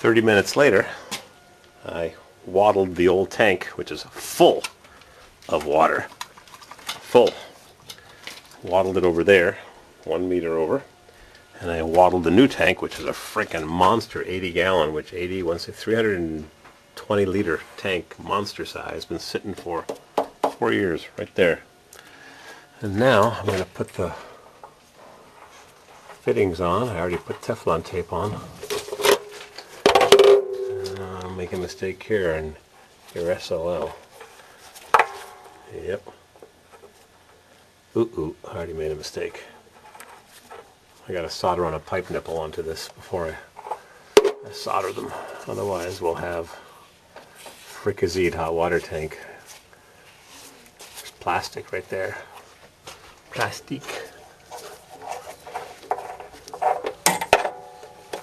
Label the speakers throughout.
Speaker 1: 30 minutes later, I waddled the old tank, which is full of water. Full. Waddled it over there, 1 meter over. And I waddled the new tank, which is a freaking monster, 80 gallon, which 320 liter tank, monster size, been sitting for 4 years, right there. And now I'm going to put the fittings on. I already put Teflon tape on. I'll make a mistake here and your SOL. Yep. Ooh, I already made a mistake. I gotta solder on a pipe nipple onto this before I solder them. Otherwise we'll have fricasseed hot water tank. There's plastic right there. Plastic.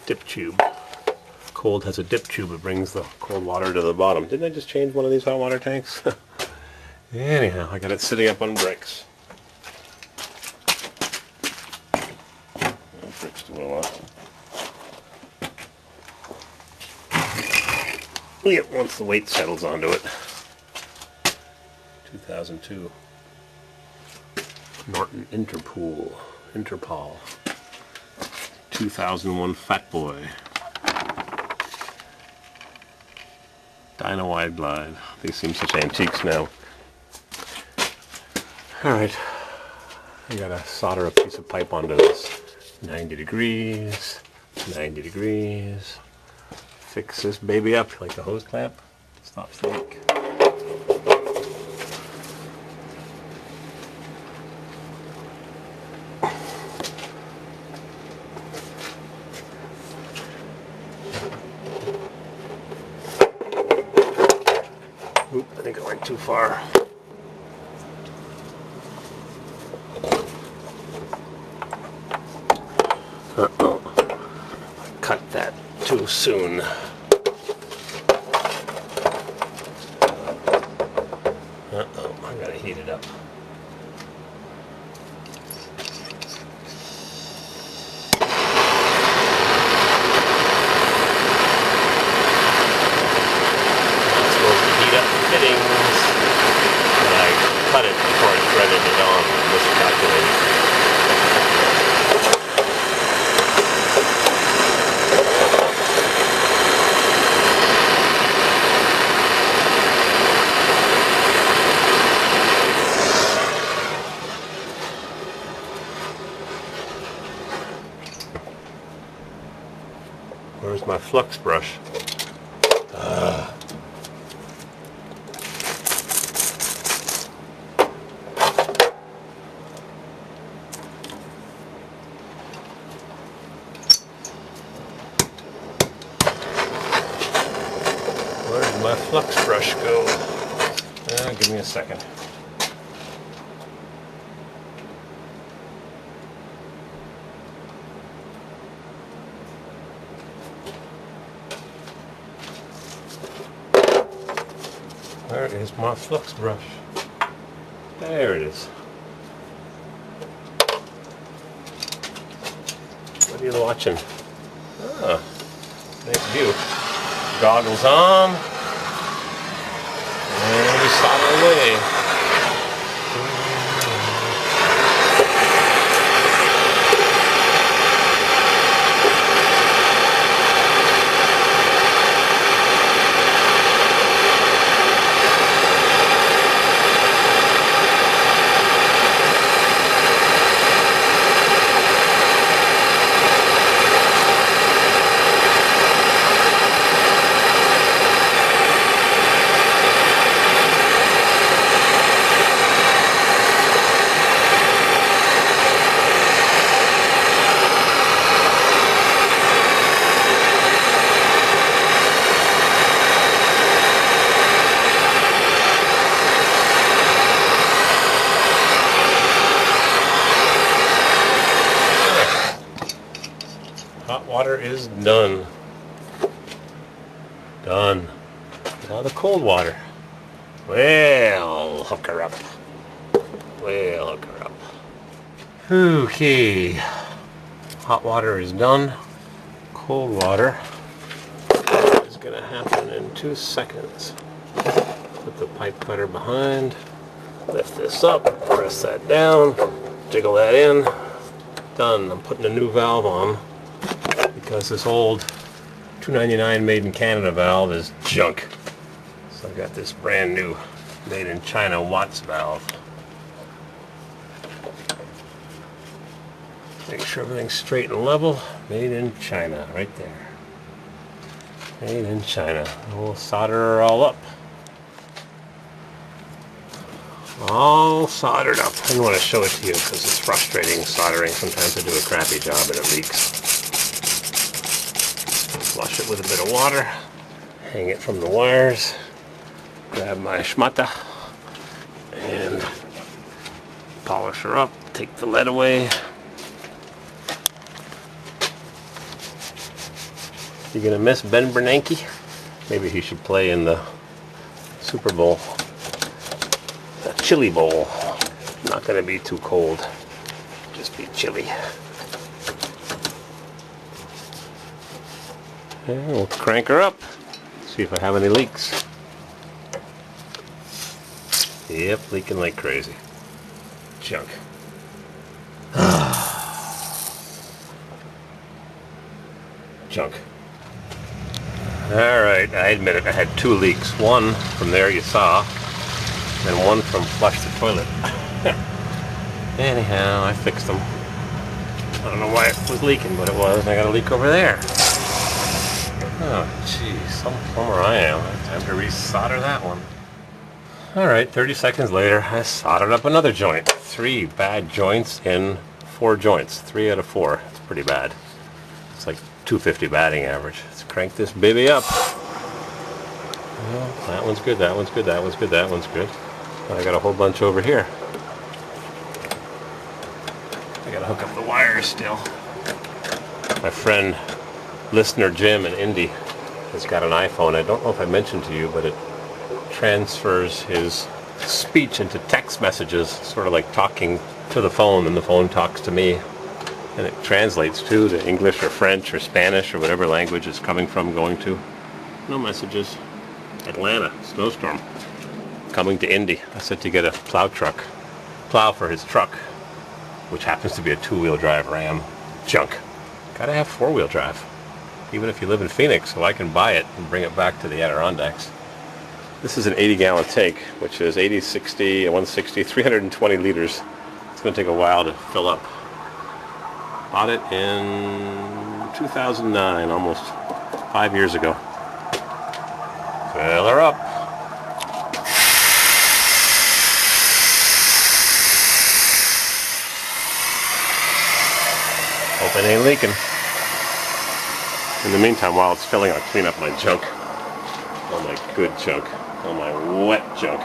Speaker 1: Dip tube. Cold has a dip tube. It brings the cold water to the bottom. Didn't I just change one of these hot water tanks? Anyhow, I got it sitting up on bricks. Bricks to well off. Yep, once the weight settles onto it. 2002. Norton Interpol. 2001 Fat Boy. Dyna Wide Glide. These seem such antiques now. Alright. I gotta solder a piece of pipe onto this. 90 degrees. 90 degrees. Fix this baby up like the hose clamp. Stops the leak. Oop, I think I went too far. Uh-oh. Cut that too soon. Uh-oh, I gotta heat it up. Cut it before I threaded it on. Miscalculated. Where's my flux brush? Where did my flux brush go? Give me a second. Where is my flux brush? There it is. What are you watching? Ah, nice view. Goggles on. And we solder away. Hot water is done. Done. Now the cold water. Well, hook her up. Well, hook her up. Okay. Hot water is done. Cold water. gonna happen in 2 seconds. Put the pipe cutter behind, lift this up, press that down, jiggle that in, done. I'm putting a new valve on because this old $2.99 made in Canada valve is junk. So I've got this brand new made in China Watts valve. Make sure everything's straight and level. Made in China, right there. Made in China. We'll solder her all up. All soldered up. I didn't want to show it to you because it's frustrating soldering. Sometimes I do a crappy job and it leaks. Flush it with a bit of water. Hang it from the wires. Grab my schmata and polish her up. Take the lead away. You gonna miss Ben Bernanke? Maybe he should play in the Super Bowl. The chili bowl. Not gonna be too cold. Just be chilly. And we'll crank her up. See if I have any leaks. Yep, leaking like crazy. Junk. Junk. Alright, I admit it, I had 2 leaks. One from there you saw, and one from flush the toilet. Anyhow, I fixed them. I don't know why it was leaking, but it was. I got a leak over there. Oh, jeez, somewhere I am. Time to re-solder that one. Alright, 30 seconds later, I soldered up another joint. 3 bad joints in 4 joints. 3 out of 4. It's pretty bad. It's like 250 batting average. Let's crank this baby up. Well, that one's good, that one's good, that one's good, that one's good. I got a whole bunch over here. I gotta hook up the wires still. My friend, listener Jim in Indy, has got an iPhone. I don't know if I mentioned to you, but it transfers his speech into text messages, sort of like talking to the phone, and the phone talks to me. And it translates too to English or French or Spanish or whatever language it's coming from, going to. No messages. Atlanta, snowstorm. Coming to Indy. I said to get a plow truck. Plow for his truck, which happens to be a 2-wheel drive Ram. Junk. Gotta have 4-wheel drive. Even if you live in Phoenix, so I can buy it and bring it back to the Adirondacks. This is an 80-gallon tank, which is 80, 60, 160, 320 liters. It's going to take a while to fill up. Bought it in 2009, almost 5 years ago. Fill her up. Hope it ain't leaking. In the meantime, while it's filling, I'll clean up my junk. All my good junk. All my wet junk.